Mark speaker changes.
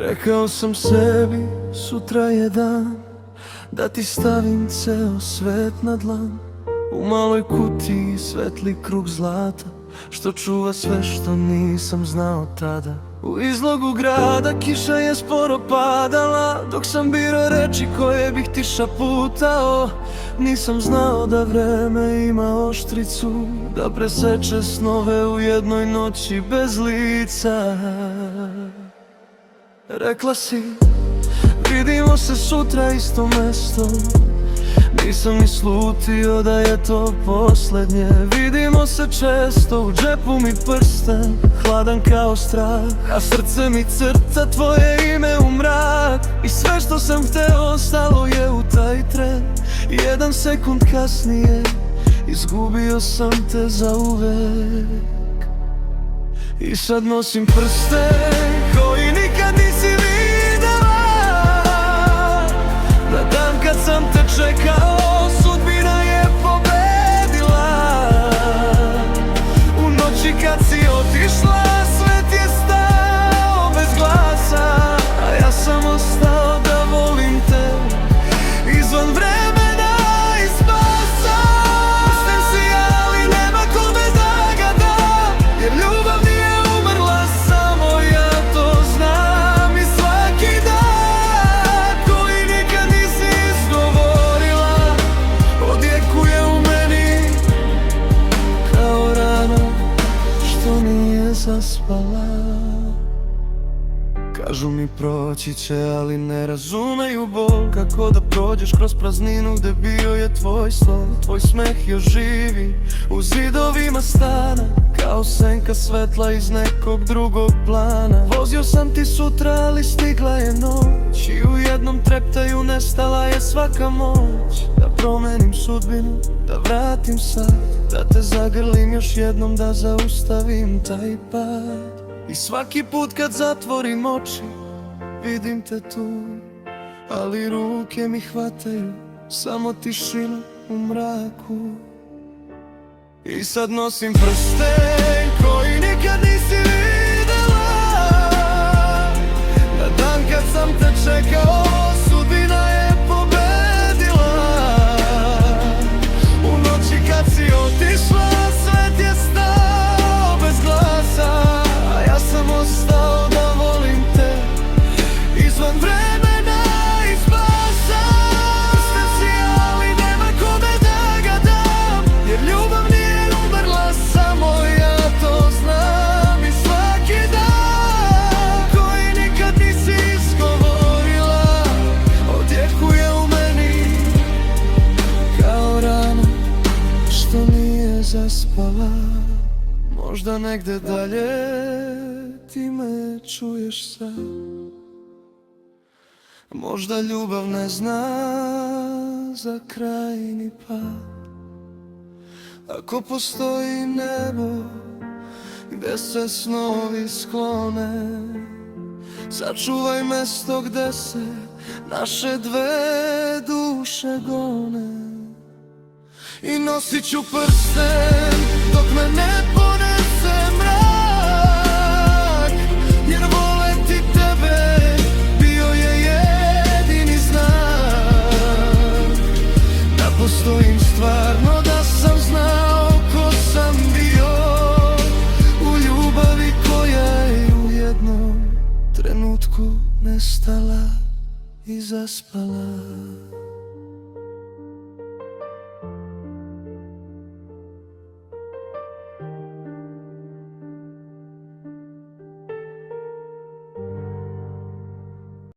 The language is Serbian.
Speaker 1: Rekao sam sebi, sutra je dan, da ti stavim ceo svet na dlan. U maloj kutiji svetli krug zlata, što čuva sve što nisam znao tada. U izlogu grada kiša je sporo padala, dok sam birao reči koje bih ti šaputao. Nisam znao da vreme ima oštricu, da preseče snove u jednoj noći bez lica. Rekla si, vidimo se sutra istom mestom. Nisam ni slutio da je to poslednje. Vidimo se često, u džepu mi prsten, hladan kao strah, a srce mi crta tvoje ime u mrak. I sve što sam hteo stalo je u taj tren. 1 sekund kasnije izgubio sam te zauvek. I sad nosim prsten koji nikad nisi videla. Na dan kad sam te čekao, sudbina je pobedila. U noći kad si otišla, svet je stao bez glasa, a ja sam ostao da volim te izvan vremena i spasa. Pustim si, ali nema kome da ga dam, jer ljubav nije umrla, samo ja to znam. I svaki dan koji nikad nisi izgovorila odjekuje u meni kao rana što nije zaspala. Kažu mi proći će, ali ne razumeju bol. Kako da prođeš kroz prazninu gde bio je tvoj slov. Tvoj smeh još živi u zidovima stana, kao senka svetla iz nekog drugog plana. Vozio sam ti sutra, ali stigla je noć, i u jednom treptaju nestala je svaka moć. Da promenim sudbinu, da vratim sad, da te zagrlim još jednom, da zaustavim taj pad. I svaki put kad zatvorim oči, vidim te tu, ali ruke mi hvataju samo tišinu u mraku. I sad nosim prsten koji nikad nisi videla. Na dan kad sam te čekao, sudbina je pobedila. U noći kad si otišla, svet je stao bez glasa, a ja sam ostao da volim te izvan vremena i spasa. Pustim si, ali nema kome da ga dam, jer ljubav nije umrla, samo ja to znam. I svaki dan koji nikad nisi izgovorila odjekuje u meni kao rana što nije zaspala. Možda negde dalje ti me čuješ sad. Možda ljubav ne zna za krajni pad. Ako postoji nebo gde se snovi sklone, sačuvaj mesto gde se naše dve duše gone. I nosit ću prsten dok me ne ponese mrak, jer voleti tebe bio je jedini znak. Da postojim stvarno, da sam znao ko sam bio u ljubavi koja je u jednom trenutku nestala i zaspala.